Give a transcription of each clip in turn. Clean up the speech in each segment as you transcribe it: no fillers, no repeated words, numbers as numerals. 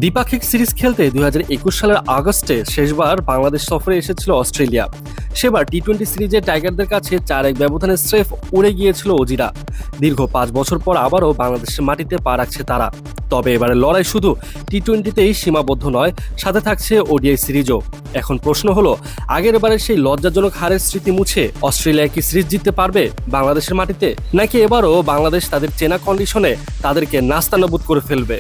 দ্বিপাক্ষিক সিরিজ খেলতে 2021 সালের আগস্টে শেষবার বাংলাদেশ সফরে এসেছিল অস্ট্রেলিয়া। সেবার টি-20 সিরিজে টাইগারদের কাছে 4-1 ব্যবধানে স্রেফ উড়ে গিয়েছিল অজিরা। দীর্ঘ 5 বছর পর আবারও বাংলাদেশের মাটিতে পা রাখছে তারা। তবে এবারে লড়াই শুধু টি-20তেই সীমাবদ্ধ নয়, সাথে থাকছে ওডিআই সিরিজও। এখন প্রশ্ন হলো, আগের বারের সেই লজ্জাজনক হারের স্মৃতি মুছে অস্ট্রেলিয়া কি সিরিজ জিততে পারবে বাংলাদেশের মাটিতে, নাকি এবারও বাংলাদেশ তাদের চেনা কন্ডিশনে তাদেরকে নাস্তানাবুদ করে ফেলবে?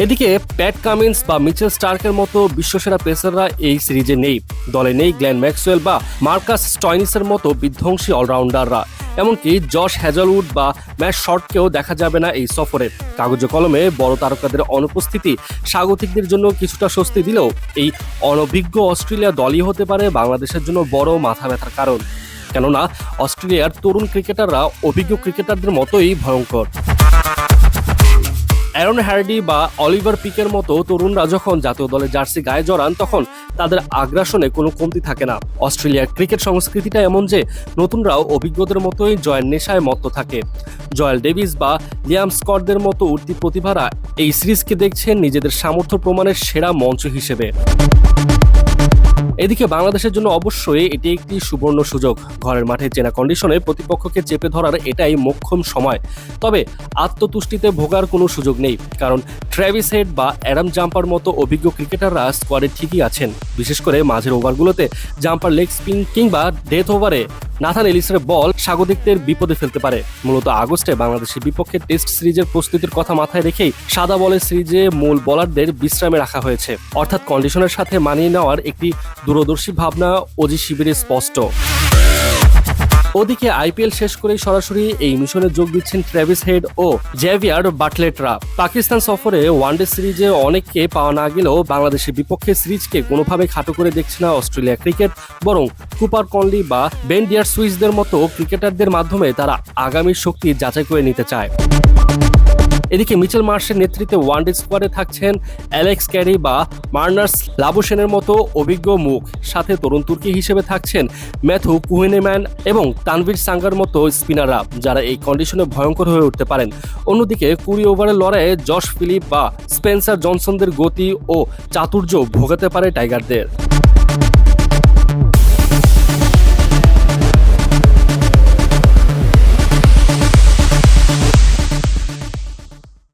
এদিকে প্যাট কামিন্স বা মিচেল স্টার্কের মতো বিশ্বসেরা পেসাররা এই সিরিজে নেই। দলে নেই গ্লেন ম্যাক্সওয়েল বা মার্কাস স্টয়নিসের মতো বিধ্বংসী অলরাউন্ডাররা। এমনকি জশ হ্যাজলউড বা ম্যাট শর্টকেও দেখা যাবে না এই সফরে। কাগজে কলমে বড় তারকাদের অনুপস্থিতি স্বাগতিকদের জন্য কিছুটা স্বস্তি দিলেও এই অনভিজ্ঞ অস্ট্রেলিয়া দলই হতে পারে বাংলাদেশের জন্য বড় মাথা ব্যথার কারণ। কেননা অস্ট্রেলিয়ার তরুণ ক্রিকেটাররা অভিজ্ঞ ক্রিকেটারদের মতোই ভয়ঙ্কর। অ্যারন হ্যারডি বা অলিভার পিকের মতো তরুণরা যখন জাতীয় দলের জার্সি গায়ে জড়ান, তখন তাদের আগ্রাসনে কোনো কমতি থাকে না। অস্ট্রেলিয়ার ক্রিকেট সংস্কৃতিটা এমন যে নতুনরাও অভিজ্ঞদের মতোই জয়ের নেশায় মত্ত থাকে। জয়েল ডেভিস বা লিয়াম স্কটদের মতো উঠতি প্রতিভারা এই সিরিজকে দেখছেন নিজেদের সামর্থ্য প্রমাণের সেরা মঞ্চ হিসেবে। এদিকে বাংলাদেশের জন্য অবশ্যই এটি একটি সুবর্ণ সুযোগ। ঘরের মাঠে চেনা কন্ডিশনে প্রতিপক্ষকে চেপে ধরার এটাই মোক্ষম সময়। তবে আত্মতুষ্টিতে ভোগার কোনো সুযোগ নেই, কারণ ট্র্যাভিস হেড বা অ্যাডাম জাম্পার মতো অভিজ্ঞ ক্রিকেটাররা স্কোয়াডে ঠিকই আছেন। বিশেষ করে মাঝের ওভারগুলোতে জাম্পার লেগ স্পিন কিংবা ডেথ ওভারে নাথান এলিসের বল স্বাগতিকদের বিপদে ফেলতে পারে। মূলত আগস্টে বাংলাদেশের বিপক্ষে টেস্ট সিরিজের প্রস্তুতির কথা মাথায় রেখেই সাদা বলের সিরিজে মূল বোলারদের বিশ্রামে রাখা হয়েছে। অর্থাৎ কন্ডিশনের সাথে মানিয়ে নেওয়ার একটি দূরদর্শী ভাবনা অজি শিবিরে স্পষ্ট। ওদিকে আইপিএল শেষ করেই সরাসরি এই মিশনে যোগ দিচ্ছেন ট্র্যাভিস হেড ও জেভিয়ার বাটলেটরা। পাকিস্তান সফরে ওয়ানডে সিরিজে অনেককে পাওয়া না গেলেও বাংলাদেশের বিপক্ষে সিরিজকে কোনোভাবে খাটো করে দেখছে না অস্ট্রেলিয়া ক্রিকেট, বরং কুপার কনলি বা বেন ডিয়ার সুইসদের মতো ক্রিকেটারদের মাধ্যমে তারা আগামীর শক্তি যাচাই করে নিতে চায়। এদিকে মিচেল মার্শের নেতৃত্বে ওয়ানডে স্কোয়াডে থাকছেন অ্যালেক্স ক্যারি বা মার্নার্স লাবুসেনের মতো অভিজ্ঞ মুখ, সাথে তরুণ তুর্কি হিসেবে থাকছেন ম্যাথু কুহিনেম্যান এবং তানভীর সাঙ্গার মতো স্পিনাররা, যারা এই কন্ডিশনে ভয়ঙ্কর হয়ে উঠতে পারেন। অন্যদিকে 20 ওভারের লড়াইয়ে জশ ফিলিপ বা স্পেন্সার জনসনদের গতি ও চাতুর্য ভোগাতে পারে টাইগারদের।